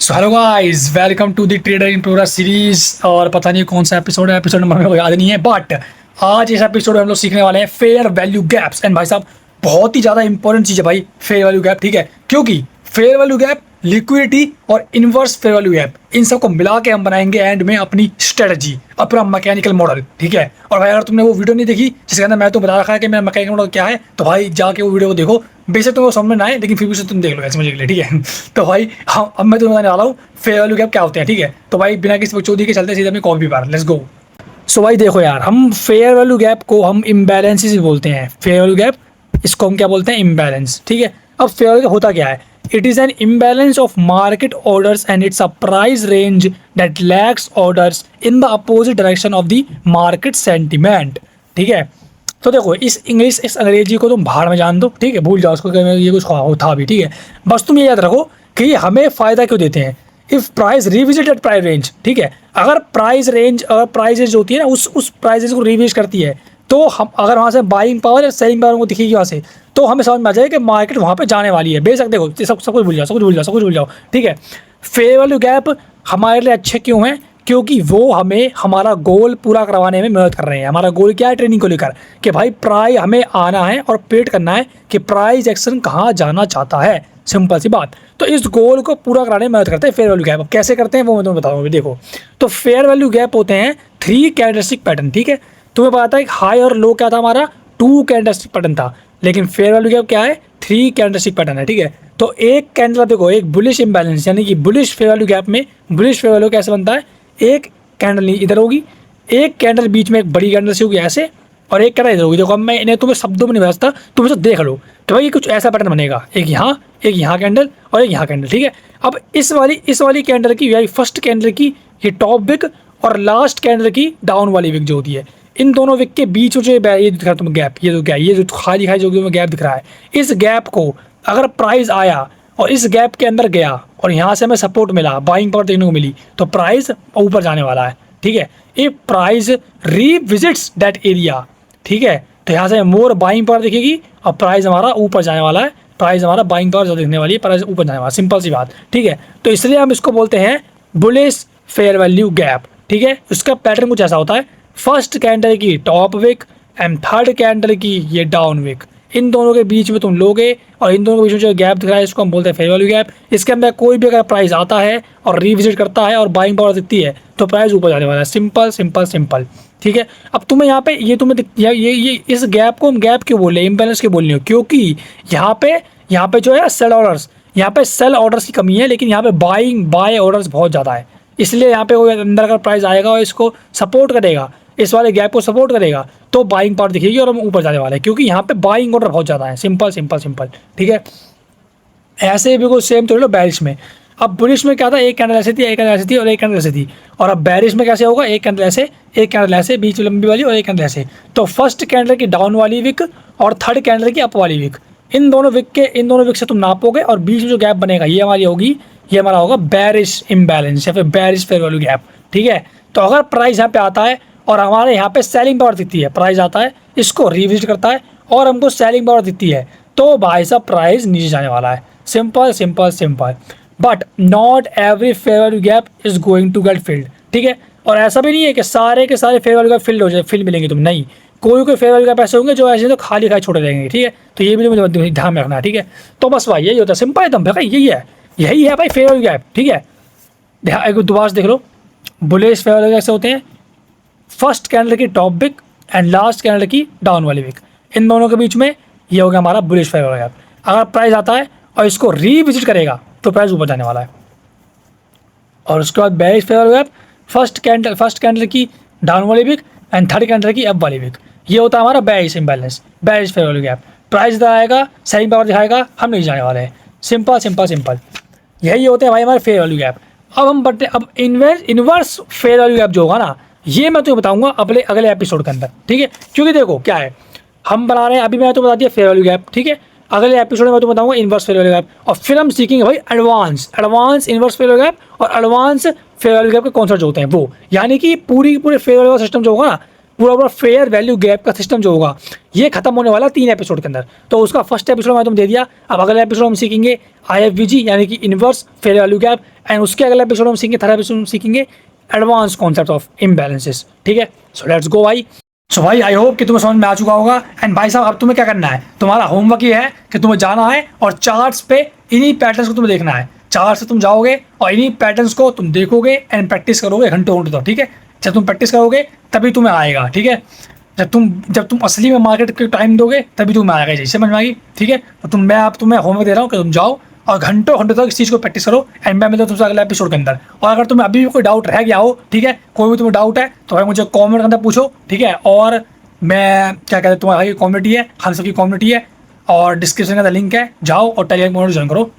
So hello guys, welcome to the trader in progress series. और पता नहीं कौन सा एपिसोड है, एपिसोड नंबर मेरे को याद नहीं है, बट आज इस एपिसोड में हम लोग सीखने वाले हैं फेयर वैल्यू गैप्स। एंड भाई साहब, बहुत ही ज़्यादा इंपॉर्टेंट चीज़ है भाई फेयर वैल्यू गैप, ठीक है। क्योंकि फेयर वैल्यू गैप, लिक्विडिटी और इनवर्स फेयर वैल्यू गैप, इन सबको मिला के हम बनाएंगे एंड में अपनी स्ट्रेटजी, अपना मैकेनिकल मॉडल, ठीक है। और भाई अगर तुमने वो वीडियो नहीं देखी जिसके अंदर मैं तो बता रखा है कि मेरा मैकेनिकल मॉडल क्या है, तो भाई जाके वो वीडियो को देखो। बेशक तुमको समझ में ना आए, लेकिन फिर भी उसे तुम देख लो समझने के लिए, ठीक है। तो भाई हाँ, अब मैं तुम्हें बताने वाला हूँ फेयर वैल्यू गैप क्या होते हैं, ठीक है। तो भाई बिना किसी बकचोदी के चलते सीधे अपनी कॉपी पर लेट्स गो। सो भाई देखो यार, हम फेयर वैल्यू गैप को हम इम्बैलेंस ही बोलते हैं। फेयर वैल्यू गैप, इसको हम क्या बोलते हैं, इम्बैलेंस, ठीक है। अब फेयर वैल्यू गैप होता क्या है? It is an imbalance of market orders and it's a price range that lakhs orders in the opposite direction of the market sentiment, ठीक है। तो देखो, इस अंग्रेजी को तुम भाड़ में जान दो, ठीक है, भूल जाओ उसको कि ये कुछ था भी, ठीक है। बस तुम ये याद रखो कि ये हमें फ़ायदा क्यों देते हैं। If price revisit at price range, ठीक है, अगर प्राइस रेंज होती है ना, उस प्राइस को रिविजिट करती है, तो हम अगर वहाँ से बाइंग पावर या सेलिंग पावर को दिखेगी वहाँ से, तो हमें समझ में आ जाए कि मार्केट वहाँ पे जाने वाली है। बेशक देखो, सब कुछ भूल जाओ, सब कुछ भूल जाओ, ठीक है। फेयर वैल्यू गैप हमारे लिए अच्छे क्यों हैं? क्योंकि वो हमें हमारा गोल पूरा करवाने में मदद कर रहे हैं। हमारा गोल क्या है ट्रेनिंग को लेकर, कि भाई प्राइस हमें आना है और पेट करना है कि प्राइस एक्शन कहाँ जाना चाहता है, सिंपल सी बात। तो इस गोल को पूरा कराने में मदद करते हैं फेयर वैल्यू गैप। अब कैसे करते हैं वो मैं तुम्हें बताऊंगा। देखो, तो फेयर वैल्यू गैप होते हैं 3 कैरेक्टरिस्टिक पैटर्न, ठीक है। तुम्हें पता था एक हाई और लो क्या था, हमारा 2 कैरेक्टरिस्टिक पैटर्न था, लेकिन फेयर वैल्यू गैप क्या है, 3 कैरेक्टरिस्टिक पैटर्न है, ठीक है। तो एक कैंडल देखो, एक बुलिश इंबैलेंस, यानी कि बुलिश फेयर वैल्यू गैप में बुलिश फेयर वैल्यू कैसे बनता है, एक कैंडल इधर होगी, एक कैंडल बीच में एक बड़ी कैंडल से होगी ऐसे, और एक कैंडल इधर होगी। देखो, अब मैं इन्हें तुम्हें शब्दों में नहीं बता, तुम इसे देख लो, तो भाई ये कुछ ऐसा पैटर्न बनेगा, एक यहाँ कैंडल और एक यहाँ कैंडल, ठीक है। अब इस वाली कैंडल की, यानी फर्स्ट कैंडल की ये टॉप विक और लास्ट कैंडल की डाउन वाली विक जो होती है, इन दोनों विक के बीच में जो ये दिख रहा है तुम्हें गैप, ये जो खाली जो गैप दिख रहा है, इस गैप को अगर प्राइस आया और इस गैप के अंदर गया और यहाँ से हमें सपोर्ट मिला, बाइंग पावर देखने को मिली, तो प्राइस ऊपर जाने वाला है, ठीक है। इफ प्राइस रीविजिट्स दैट एरिया, ठीक है, तो यहाँ से मोर बाइंग पावर दिखेगी और प्राइस हमारा ऊपर जाने वाला है। प्राइस हमारा बाइंग पावर जो दिखने वाली है, प्राइस ऊपर जाने वाला है, सिंपल सी बात, ठीक है। तो इसलिए हम इसको बोलते हैं बुलिश फेयर वैल्यू गैप, ठीक है। उसका पैटर्न कुछ ऐसा होता है, फर्स्ट कैंडल की top wick and third candle की ये डाउन विक, इन दोनों के बीच में तुम लोगे और इन दोनों के बीच में जो गैप दिख रहा है, इसको हम बोलते हैं फेयर वैल्यू गैप। इसके अंदर कोई भी अगर प्राइस आता है और रिविजिट करता है और बाइंग पावर दिखती है, तो प्राइस ऊपर जाने वाला है, सिंपल सिंपल सिंपल, ठीक है। अब तुम्हें यहाँ पे ये इस गैप को हम गैप क्यों बोल रहे हैं, इम्बैलेंस क्यों बोल रहे हो? क्योंकि यहाँ पे जो है सेल ऑर्डर्स, यहाँ पे सेल ऑर्डर्स की कमी है, लेकिन यहाँ पे बाय ऑर्डर्स बहुत ज़्यादा है। इसलिए यहाँ पे वो अंदर अगर प्राइस आएगा और इसको सपोर्ट करेगा, इस वाले गैप को सपोर्ट करेगा, तो बाइंग पावर दिखेगी और हम ऊपर जाने वाले हैं, क्योंकि यहाँ पे बाइंग ऑर्डर बहुत ज़्यादा है, सिंपल सिंपल सिंपल, ठीक है। ऐसे भी बिल्कुल सेम तो लो बैरिश में। अब बुलिश में क्या था, एक कैंडल ऐसी थी, एक कैंडल ऐसी थी और एक कैंडल ऐसी थी। और अब बैरिश में कैसे होगा, एक कैंडल ऐसे, एक कैंडल ऐसे, बीच लंबी वाली और एक कैंडल ऐसे। तो फर्स्ट कैंडल की डाउन वाली विक और थर्ड कैंडल की अप वाली विक, इन दोनों विक से तुम नापोगे और बीच में जो गैप बनेगा ये हमारा होगा बैरिश इम्बैलेंस या फिर बैरिश फेयर वैल्यू गैप, ठीक है। तो अगर प्राइस यहाँ पे आता है और हमारे यहाँ पे सेलिंग पावर दिखती है, प्राइस आता है, इसको रिविजिट करता है और हमको सेलिंग पावर दिखती है, तो भाई साहब प्राइस नीचे जाने वाला है, simple simple simple. But not every fair value gap is going to get filled, ठीक है। और ऐसा भी नहीं है कि सारे के सारे फेयर वैल्यू गैप फिल मिलेंगे तुम, नहीं, कोई फेयर वैल्यू गैप ऐसे होंगे जो ऐसे तो खाली छोड़े रहेंगे, ठीक है। तो ये भी मुझे ध्यान में रखना है, ठीक है। तो बस भाई यही होता है, सिंपल एकदम भाई, यही है भाई फेयर वैल्यू गैप, ठीक है। एक दोबारा देख लो, बुलिश फेयर वैल्यू कैसे होते हैं, फर्स्ट कैंडल की top wick and last candle की डाउन वाली विक, इन दोनों के बीच में ये हो गया हमारा बुलिश फेयर वैल्यू गैप। अगर प्राइस आता है और इसको रिविजिट करेगा तो प्राइस ऊपर जाने वाला है। और उसके बाद bearish fair value gap, first candle की डाउन वाली विक एंड थर्ड कैंडल की अप वाली विक, ये होता है हमारा bearish imbalance, bearish fair value gap. Price इधर आएगा, सेलिंग पावर दिखाएगा, हम नहीं जाने वाले हैं, सिंपल सिंपल सिंपल, यही होते हैं भाई हमारे फेयर वैल्यू गैप। अब हम बढ़ते, अब इनवर्स फेयर वैल्यू गैप जो होगा ना, ये मैं तुम्हें बताऊंगा अगले एपिसोड के अंदर, ठीक है। क्योंकि देखो क्या है, हम बना रहे हैं, अभी मैं तो बता दिया फेयर वैल्यू गैप, ठीक है। अगले एपिसोड में मैं तो बताऊंगा इनवर्स फेयर वैल्यू गैप, और फिर हम सीखेंगे भाई advance inverse fair value gap और एडवांस फेयर वैल्यू गैप के कॉन्सेप्ट जो होते हैं वो, यानी कि पूरे फेयर वैल्यू सिस्टम जो होगा ना, पूरा फेयर वैल्यू गैप का सिस्टम जो होगा, ये खत्म होने वाला 3 एपिसोड के अंदर। तो उसका फर्स्ट एपिसोड मैं तुम दे दिया, अब अगले एपिसोड हम सीखेंगे IFVG यानी कि inverse fair value gap and उसके अगले एपिसोड में सीखेंगे, थर्ड एपिसोड में सीखेंगे एडवांस कॉन्सेप्ट ऑफ इम्बैलेंसेस, ठीक है। सो लेट्स गो भाई। सो भाई आई होप कि तुम्हें समझ में आ चुका होगा। एंड भाई साहब अब तुम्हें क्या करना है, तुम्हारा होमवर्क ये है कि तुम्हें जाना है और चार्ट्स पे इन्हीं पैटर्न्स को तुम्हें देखना है। चार्ट से तुम जाओगे और इन्हीं पैटर्न्स को तुम देखोगे एंड प्रैक्टिस करोगे घंटों घंटों तक, ठीक है। जब तुम प्रैक्टिस करोगे तभी तुम्हें आएगा, ठीक है। जब तुम असली में मार्केट के टाइम दोगे तभी तुम्हें आएगा, जैसे समझ में आएगी, ठीक है। तो मैं अब तुम्हें होमवर्क दे रहा हूँ कि तुम जाओ और घंटों घंटों तक इस चीज़ को प्रैक्टिस करो। एंड मैं मिलता हूँ तुमसे अगले एपिसोड के अंदर। और अगर तुम्हें अभी भी कोई डाउट रह गया हो, ठीक है, कोई भी तुम्हें डाउट है तो भाई मुझे कमेंट के अंदर पूछो, ठीक है। और मैं क्या कहते हैं, तुम्हारी कम्युनिटी है, खान सर की कम्युनिटी है और डिस्क्रिप्शन के अंदर लिंक है, जाओ और टेलीग्राम ज्वाइन करो।